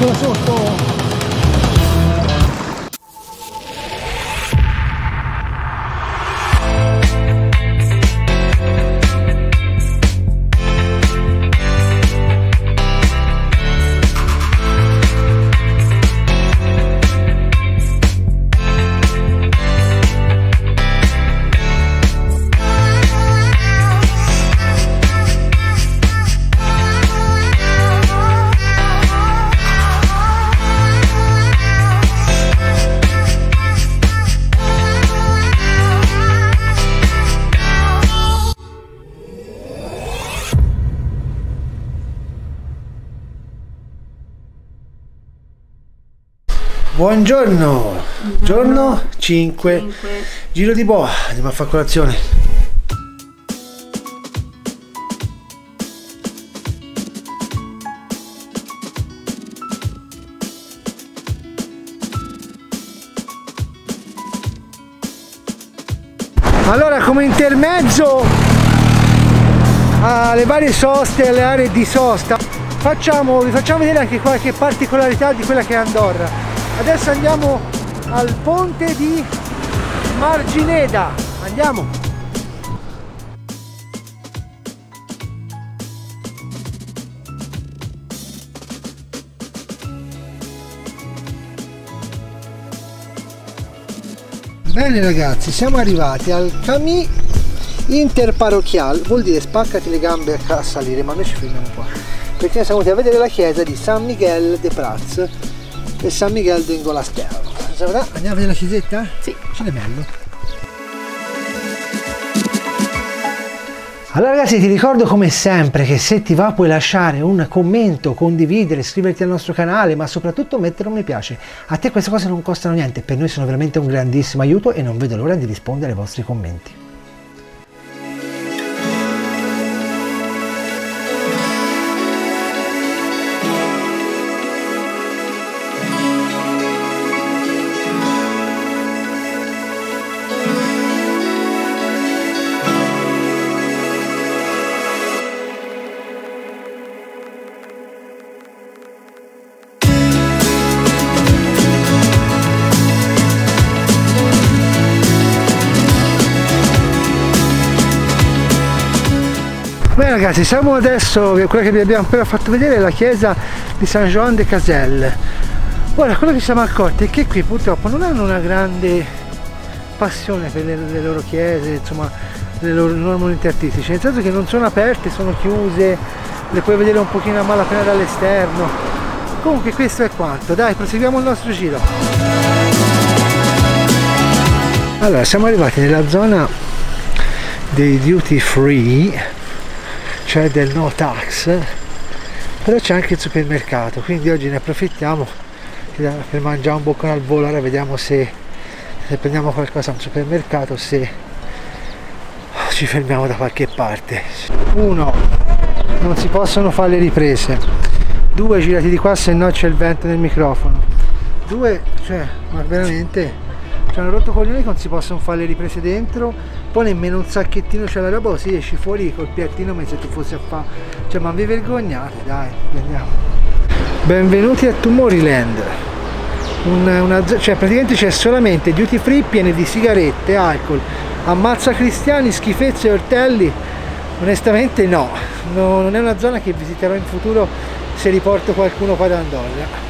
ancora sotto. Buongiorno, giorno 5, giro di boa, andiamo a fare colazione. Allora, come intermezzo alle varie soste, alle aree di sosta, vi facciamo vedere anche qualche particolarità di quella che è Andorra. Adesso andiamo al ponte di Margineda, andiamo! Bene ragazzi, siamo arrivati al Camí Interparrocchial, vuol dire spaccati le gambe a salire, ma noi ci fermiamo qua, perché siamo venuti a vedere la chiesa di San Miguel de Prats e San Miguel de Ngolastero. Andiamo a vedere la chiesetta? Sì. Ce n'è bello. Allora ragazzi, ti ricordo come sempre che se ti va puoi lasciare un commento, condividere, iscriverti al nostro canale, ma soprattutto mettere un mi piace. A te queste cose non costano niente, per noi sono veramente un grandissimo aiuto e non vedo l'ora di rispondere ai vostri commenti. Bene ragazzi, siamo adesso, quella che vi abbiamo appena fatto vedere è la chiesa di San Joan de Caselle. Ora, quello che ci siamo accorti è che qui purtroppo non hanno una grande passione per le loro chiese, insomma, le loro monumenti artistici, nel senso che non sono aperte, sono chiuse, le puoi vedere un pochino a malapena dall'esterno. Comunque questo è quanto, dai, proseguiamo il nostro giro. Allora, siamo arrivati nella zona dei duty free, cioè del no tax, però c'è anche il supermercato, quindi oggi ne approfittiamo per mangiare un boccone al volo. Ora vediamo se prendiamo qualcosa al supermercato, se ci fermiamo da qualche parte. 1, non si possono fare le riprese. 2, girati di qua se no c'è il vento nel microfono. 2, cioè, ma veramente ci hanno rotto coglioni che non si possono fare le riprese dentro, poi nemmeno un sacchettino c'è la roba, così esci fuori col piattino come se tu fossi a fare, cioè, ma vi vergognate, dai, andiamo. Benvenuti a Tomorrowland, cioè praticamente c'è solamente duty free piene di sigarette, alcol, ammazza cristiani, schifezze e ortelli. Onestamente no, non è una zona che visiterò in futuro se riporto qualcuno qua da Andorra.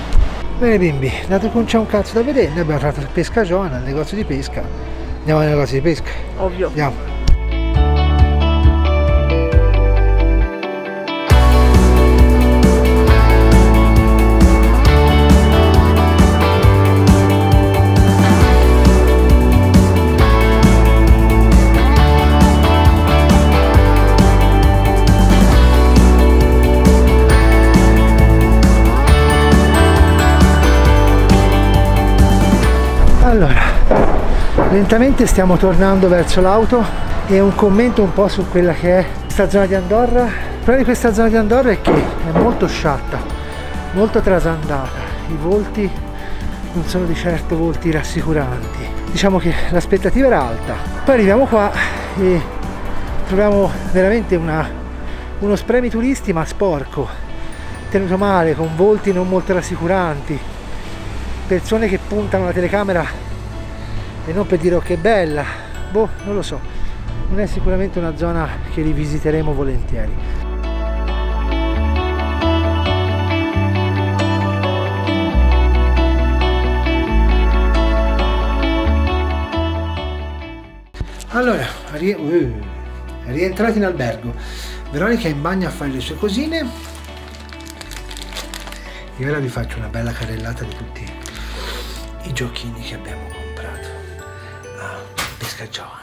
Bene bimbi, dato che non c'è un cazzo da vedere, noi abbiamo trovato il pescagione, il negozio di pesca. Andiamo al negozio di pesca. Ovvio. Andiamo. Allora, lentamente stiamo tornando verso l'auto e un commento un po' su quella che è questa zona di Andorra. Il problema di questa zona di Andorra è che è molto sciatta, molto trasandata, i volti non sono di certo volti rassicuranti. Diciamo che l'aspettativa era alta, poi arriviamo qua e troviamo veramente uno spremi turisti ma sporco, tenuto male, con volti non molto rassicuranti, persone che puntano la telecamera e non per dire oh che bella, boh, non lo so, non è sicuramente una zona che rivisiteremo volentieri. Allora, rientrati in albergo, Veronica è in bagno a fare le sue cosine e ora vi faccio una bella carrellata di tutti i giochini che abbiamo comprato a Pesca Joan.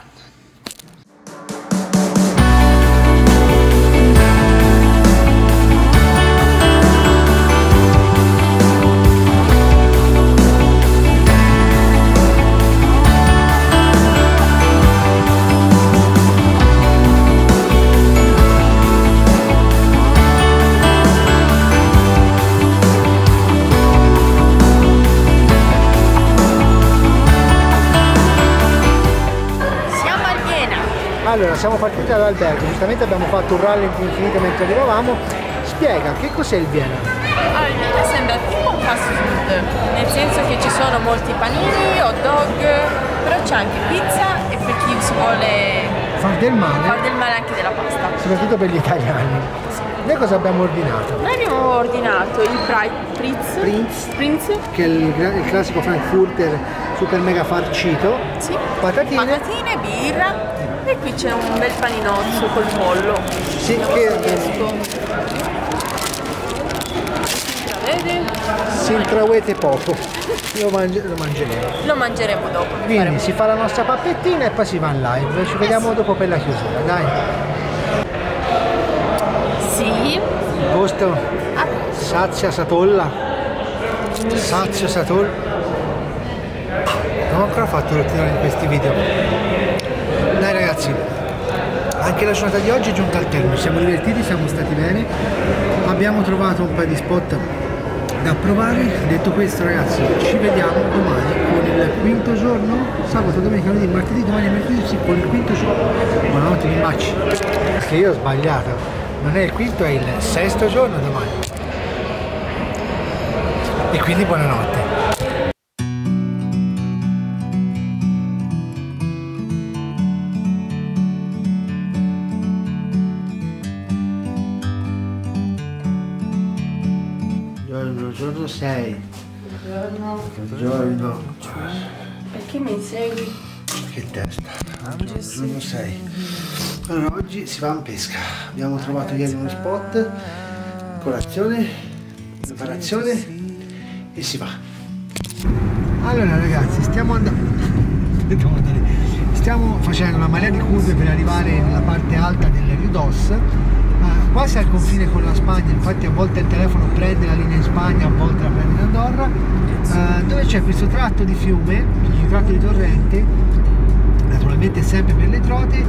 Allora, siamo partiti dall'albergo, giustamente abbiamo fatto un rally infinito mentre arrivavamo. Spiega, che cos'è il Vienna? Allora, il Vienna sembra tipo un fast food, nel senso che ci sono molti panini, hot dog, però c'è anche pizza e per chi si vuole far del male anche della pasta. Soprattutto per gli italiani. Noi cosa abbiamo ordinato? Noi abbiamo ordinato il Prince, che è il classico Frankfurter super mega farcito. Sì. Patatine, birra. E qui c'è un bel paninozzo col pollo. Sì, che si intrawete poco. Lo mangeremo. Lo mangeremo dopo. Quindi si fa la nostra pappettina e poi si va in live. Ci vediamo dopo per la chiusura, dai. Sì. Posto Sazia Satolla. Sazio Satol. Non ho ancora fatto l'ultimo di questi video. Dai ragazzi, anche la giornata di oggi è giunta al termine, ci siamo divertiti, siamo stati bene, abbiamo trovato un paio di spot da provare. Detto questo ragazzi, ci vediamo domani con il quinto giorno, sabato, domenica, lunedì, martedì, domani e mercoledì, sì, con il quinto giorno. Buonanotte, mi baci. Perché io ho sbagliato, non è il quinto, è il sesto giorno domani. E quindi buonanotte. Giorno 6. Buongiorno. Perché mi segui? Che testa. Giorno 6. Allora, oggi si va in pesca. Abbiamo trovato ieri uno spot, colazione, preparazione e si va. Allora ragazzi, stiamo facendo una marea di curve per arrivare nella parte alta del Riudos. Quasi al confine con la Spagna, infatti a volte il telefono prende la linea in Spagna, a volte la prende in Andorra, dove c'è questo tratto di fiume, questo tratto di torrente, naturalmente sempre per le trote.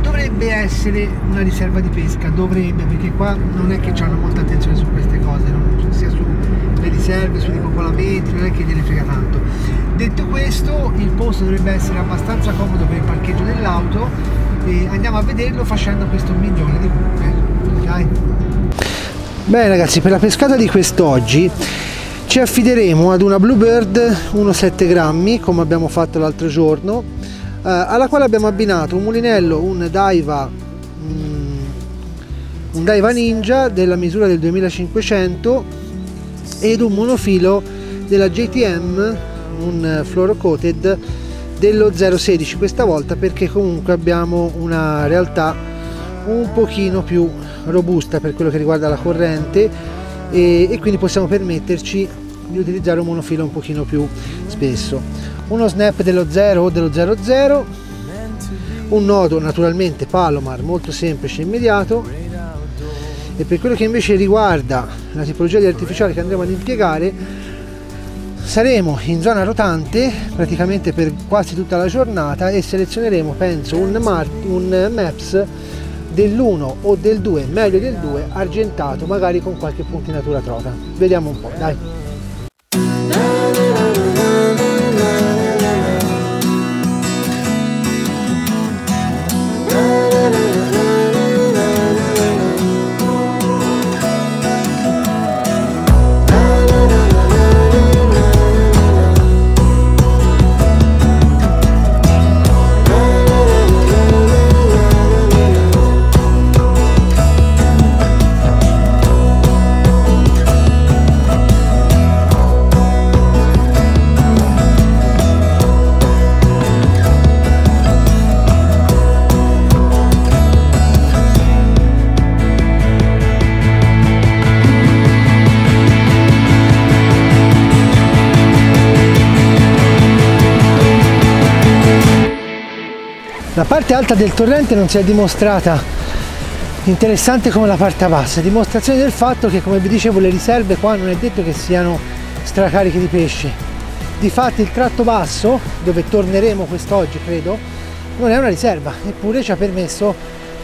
Dovrebbe essere una riserva di pesca, dovrebbe, perché qua non è che hanno molta attenzione su queste cose, sia sulle riserve, sui ripopolamenti, non è che gliene frega tanto. Detto questo, il posto dovrebbe essere abbastanza comodo per il parcheggio dell'auto e andiamo a vederlo facendo questo milione di curve. Dai. Bene ragazzi, per la pescata di quest'oggi ci affideremo ad una Bluebird 1,7 grammi come abbiamo fatto l'altro giorno, alla quale abbiamo abbinato un mulinello, un Daiwa Ninja della misura del 2500 ed un monofilo della JTM, un fluoro coated dello 0,16 questa volta, perché comunque abbiamo una realtà un pochino più robusta per quello che riguarda la corrente e quindi possiamo permetterci di utilizzare un monofilo un pochino più spesso. Uno snap dello 0 o dello 00, un nodo naturalmente Palomar molto semplice e immediato, e per quello che invece riguarda la tipologia di artificiale che andremo ad impiegare saremo in zona rotante praticamente per quasi tutta la giornata e selezioneremo penso un Maps dell'1 o del 2, meglio del 2, argentato, magari con qualche puntinatura trota. Vediamo un po', dai. La parte alta del torrente non si è dimostrata interessante come la parte bassa, dimostrazione del fatto che, come vi dicevo, le riserve qua non è detto che siano stracariche di pesce. Difatti il tratto basso, dove torneremo quest'oggi credo, non è una riserva, eppure ci ha permesso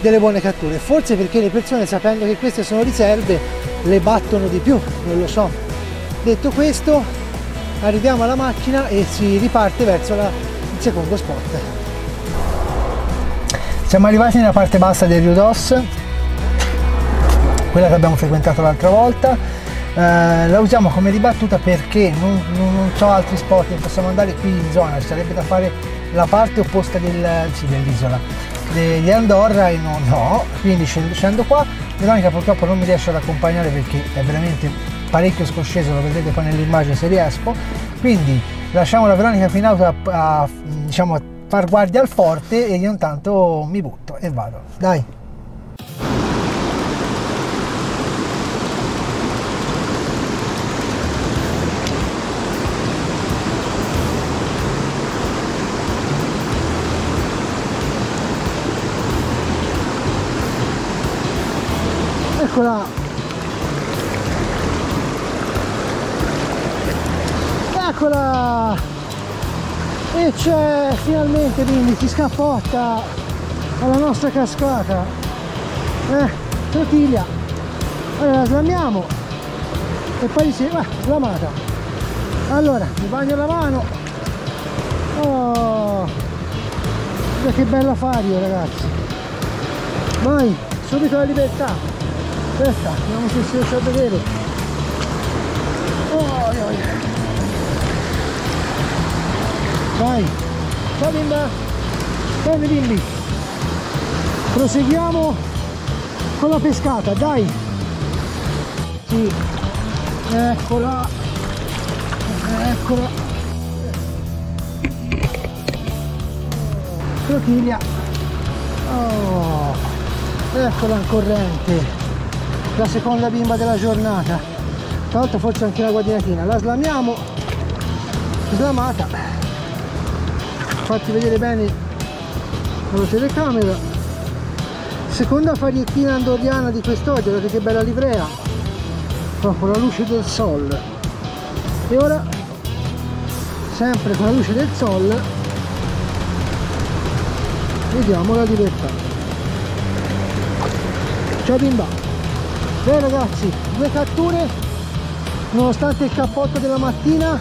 delle buone catture, forse perché le persone, sapendo che queste sono riserve, le battono di più, non lo so. Detto questo, arriviamo alla macchina e si riparte verso il secondo spot. Siamo arrivati nella parte bassa del Rio Dos, quella che abbiamo frequentato l'altra volta. La usiamo come ribattuta perché non so altri spot, possiamo andare qui in zona, ci sarebbe da fare la parte opposta dell'isola di Andorra e no, quindi scendo qua. Veronica purtroppo non mi riesce ad accompagnare perché è veramente parecchio scosceso, lo vedrete poi nell'immagine se riesco, quindi lasciamo la Veronica qui in auto diciamo, a far guardia al forte e io intanto mi butto e vado, dai. Eccola, eccola, e c'è finalmente, quindi si scappotta alla nostra cascata, Trotiglia. Allora la slamiamo e poi si slamata. Allora mi bagno la mano. Oh, guarda che bella fario, ragazzi, vai subito la libertà. Aspetta, vediamo se si riesce a vedere. Vai, ciao bimba, bene bimbi, proseguiamo con la pescata, dai. Sì, eccola, eccola, Trotiglia. Oh, eccola in corrente, la seconda bimba della giornata, tra l'altro forse anche una guadinatina. La slamiamo, slamata, fatti vedere bene con la telecamera. Seconda fariettina andoriana di quest'oggi, guardate che bella livrea, con la luce del sol. E ora sempre con la luce del sol vediamo la libertà. Ciao bimba. Beh ragazzi, 2 catture nonostante il cappotto della mattina,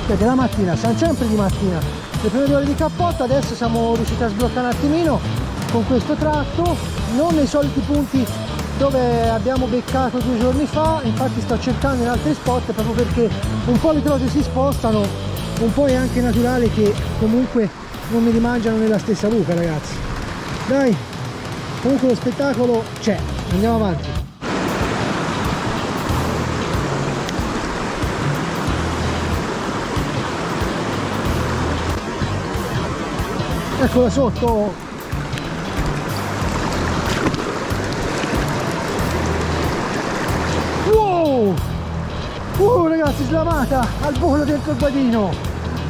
siamo sempre di mattina, le prime 2 ore di cappotto. Adesso siamo riusciti a sbloccare un attimino con questo tratto, non nei soliti punti dove abbiamo beccato 2 giorni fa, infatti sto cercando in altri spot proprio perché un po' le cose si spostano, un po' è anche naturale che comunque non mi rimangiano nella stessa buca, ragazzi. Dai, comunque lo spettacolo c'è, andiamo avanti. Eccola sotto, wow, ragazzi, slamata al volo dentro il badino,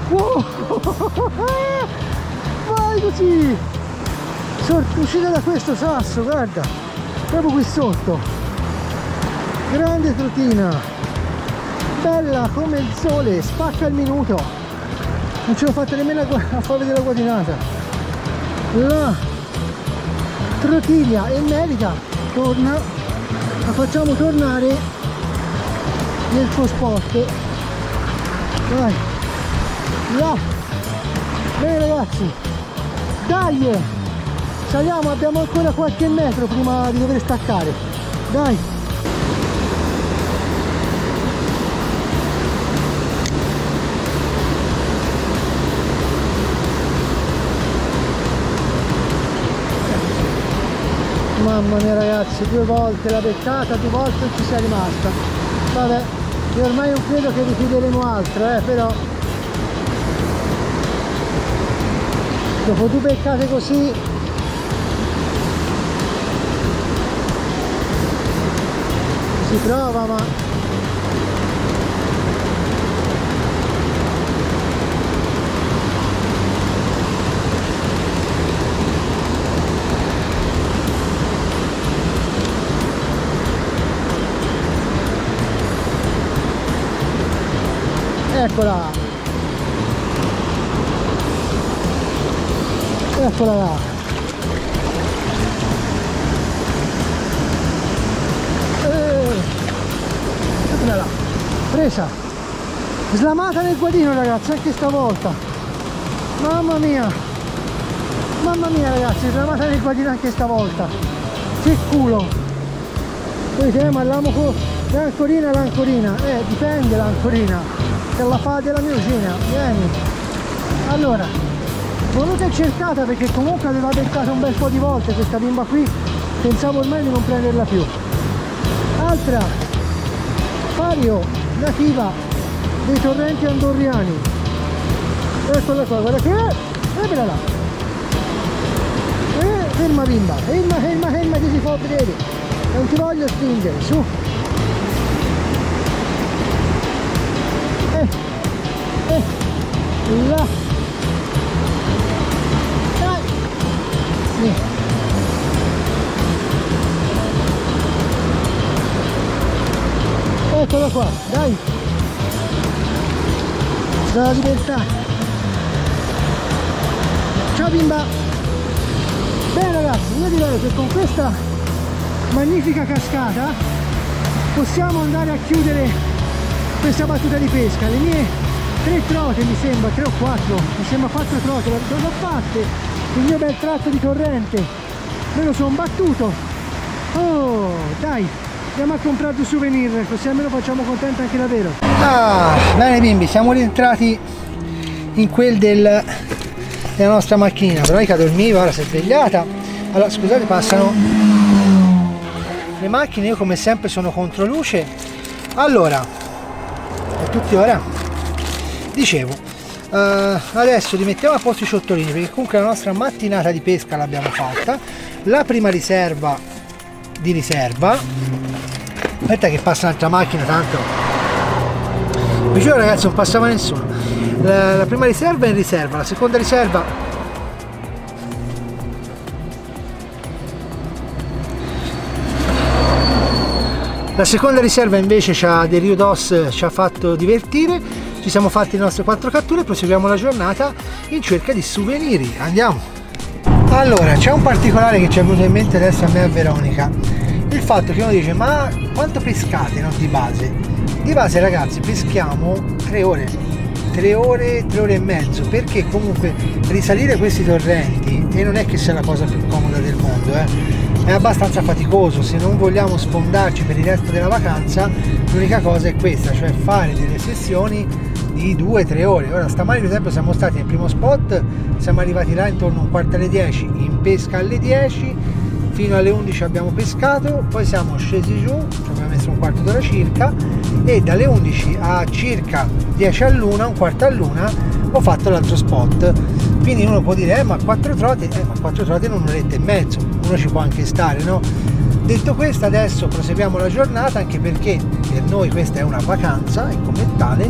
wow. Vai così, uscita da questo sasso, guarda, proprio qui sotto, grande trotina, bella come il sole, spacca il minuto, non ce l'ho fatta nemmeno a far vedere la guadinata. La Trotiglia e merita, torna, la facciamo tornare nel suo spot, vai, là, bene ragazzi, dai, saliamo, abbiamo ancora qualche metro prima di dover staccare, dai. Mamma mia ragazzi, 2 volte la beccata, 2 volte ci sia rimasta. Vabbè, io ormai non credo che richiederemo altro, però dopo 2 beccate così si prova, ma Eccola! Eccola là! Eccola là! Presa! Slamata nel guadino, ragazzi, anche stavolta! Mamma mia! Mamma mia, ragazzi, slamata nel guadino anche stavolta! Che culo! Poi ma l'ancorina, dipende l'ancorina, se la fa della mia cugina, vieni. Allora, voluta e cercata perché comunque aveva beccato un bel po' di volte questa bimba qui, pensavo ormai di non prenderla più. Altra, pario, nativa dei torrenti andorriani. Eccola qua, guarda che è, vedila là. Ferma bimba, ferma che si fa vedere. Non ti voglio spingere, su! Là! Dai! Sì! Eccola qua, dai! Dalla libertà! Ciao bimba! Bene ragazzi, io direi che con questa magnifica cascata possiamo andare a chiudere questa battuta di pesca. Le mie 3 trote mi sembra, 3 o 4, mi sembra 4 trote, le ho fatte, il mio bel tratto di corrente me lo sono battuto. Oh dai, andiamo a comprare due souvenir, così almeno facciamo contenta anche la Vero. Bene bimbi, siamo rientrati in quel della nostra macchinina. Veronica dormiva, ora si è svegliata. Allora scusate, passano le macchine, io come sempre sono contro luce. Allora, a tutti ora, dicevo, adesso li mettiamo a posto i ciottolini perché comunque la nostra mattinata di pesca l'abbiamo fatta. La prima riserva di riserva, aspetta che passa un'altra macchina, tanto vi giuro ragazzi non passava nessuno. La prima riserva è in riserva, la seconda riserva invece del Rio Dos ci ha fatto divertire, ci siamo fatti le nostre 4 catture e proseguiamo la giornata in cerca di souvenir. Andiamo! Allora, c'è un particolare che ci è venuto in mente adesso a me e a Veronica, il fatto che uno dice ma quanto pescate, no? Di base ragazzi peschiamo 3 ore e mezzo, perché comunque risalire questi torrenti, e non è che sia la cosa più comoda del mondo, è abbastanza faticoso. Se non vogliamo sfondarci per il resto della vacanza, l'unica cosa è questa, cioè fare delle sessioni di 2-3 ore. Ora stamani per esempio siamo stati nel primo spot, siamo arrivati là intorno a un quarto alle 10, in pesca alle 10, fino alle 11 abbiamo pescato, poi siamo scesi giù, ci abbiamo messo un quarto d'ora circa, e dalle 11 a circa 10 all'una, un quarto all'una, ho fatto l'altro spot. Quindi uno può dire ma 4 trote, ma 4 trote in un'oretta e mezzo, uno ci può anche stare, no? Detto questo, adesso proseguiamo la giornata, anche perché per noi questa è una vacanza e come tale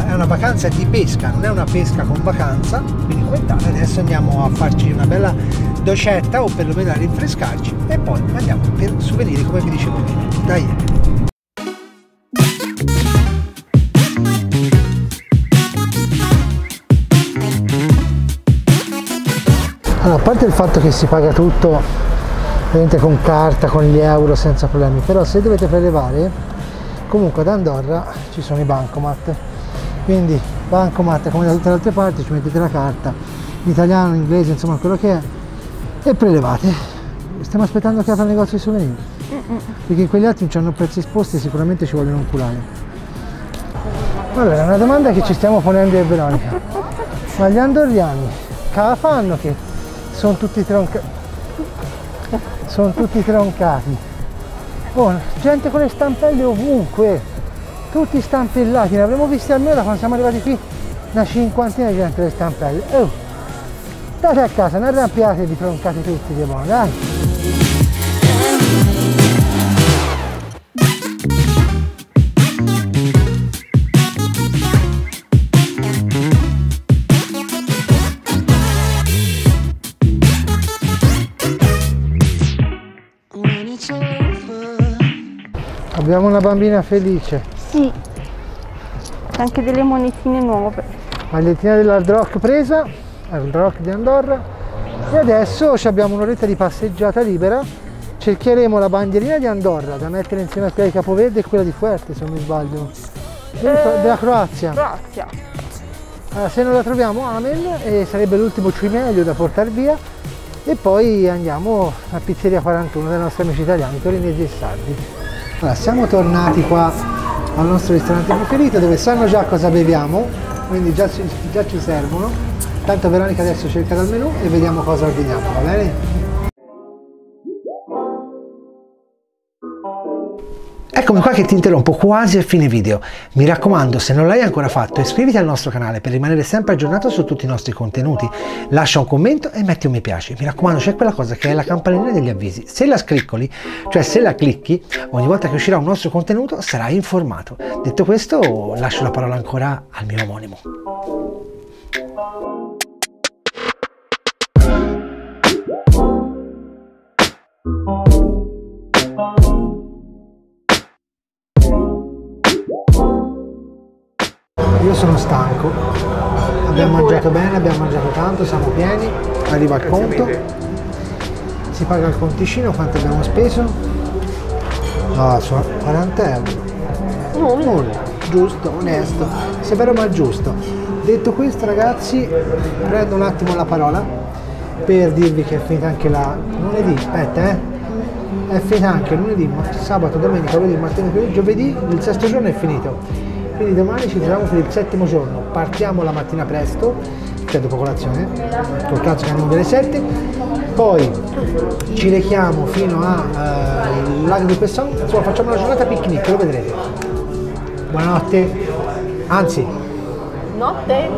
è una vacanza di pesca, non è una pesca con vacanza, quindi come tale adesso andiamo a farci una bella docetta o perlomeno a rinfrescarci e poi andiamo per souvenir come vi dicevo prima. Dai! Allora, a parte il fatto che si paga tutto ovviamente con carta, con gli euro senza problemi, però se dovete prelevare comunque ad Andorra ci sono i bancomat, quindi bancomat come da tutte le altre parti, ci mettete la carta in italiano, in inglese, insomma quello che è, e prelevate. Stiamo aspettando che apra il negozio di souvenir, perché quegli altri non hanno prezzi esposti e sicuramente ci vogliono un culare. Allora, una domanda che ci stiamo ponendo io e Veronica: ma gli andorriani che la fanno che sono tutti troncati? Oh, gente con le stampelle ovunque, tutti stampellati, ne avremmo visti almeno da quando siamo arrivati qui una cinquantina di gente con le stampelle. Oh, state a casa, non arrabbiate e vi troncate tutti di buono, dai! Abbiamo una bambina felice. Sì. C'è anche delle monetine nuove. Magliettina dell'Hard Rock presa, Hard Rock di Andorra. E adesso abbiamo un'oretta di passeggiata libera. Cercheremo la bandierina di Andorra da mettere insieme a quella di Capoverde e quella di Fuerte, se non mi sbaglio. Della Croazia. Allora, se non la troviamo, amen, e sarebbe l'ultimo cimelio da portare via. E poi andiamo a Pizzeria 41 dei nostri amici italiani, torinesi e sardi. Allora, siamo tornati qua al nostro ristorante preferito, dove sanno già cosa beviamo, quindi già ci servono. Tanto Veronica adesso cerca dal menù e vediamo cosa ordiniamo, va bene? Eccomi qua che ti interrompo quasi a fine video. Mi raccomando, se non l'hai ancora fatto, iscriviti al nostro canale per rimanere sempre aggiornato su tutti i nostri contenuti. Lascia un commento e metti un mi piace. Mi raccomando, c'è quella cosa che è la campanella degli avvisi. Se la scriccoli, cioè se la clicchi, ogni volta che uscirà un nostro contenuto sarai informato. Detto questo, lascio la parola ancora al mio omonimo. Io sono stanco, abbiamo mangiato bene, abbiamo mangiato tanto, siamo pieni, arriva il conto, si paga il conticino, quanto abbiamo speso? No, sono 40 euro. Nulla, giusto, onesto, severo ma giusto. Detto questo ragazzi, prendo un attimo la parola per dirvi che è finita anche la lunedì, aspetta è finita anche lunedì, sabato, domenica, lunedì, martedì, giovedì, il sesto giorno è finito. Quindi domani ci troviamo per il settimo giorno, partiamo la mattina presto, cioè dopo colazione, col cazzo che andiamo delle 7, poi ci rechiamo fino al lago di Pesson, insomma facciamo una giornata picnic, lo vedrete. Buonanotte, anzi, Notte!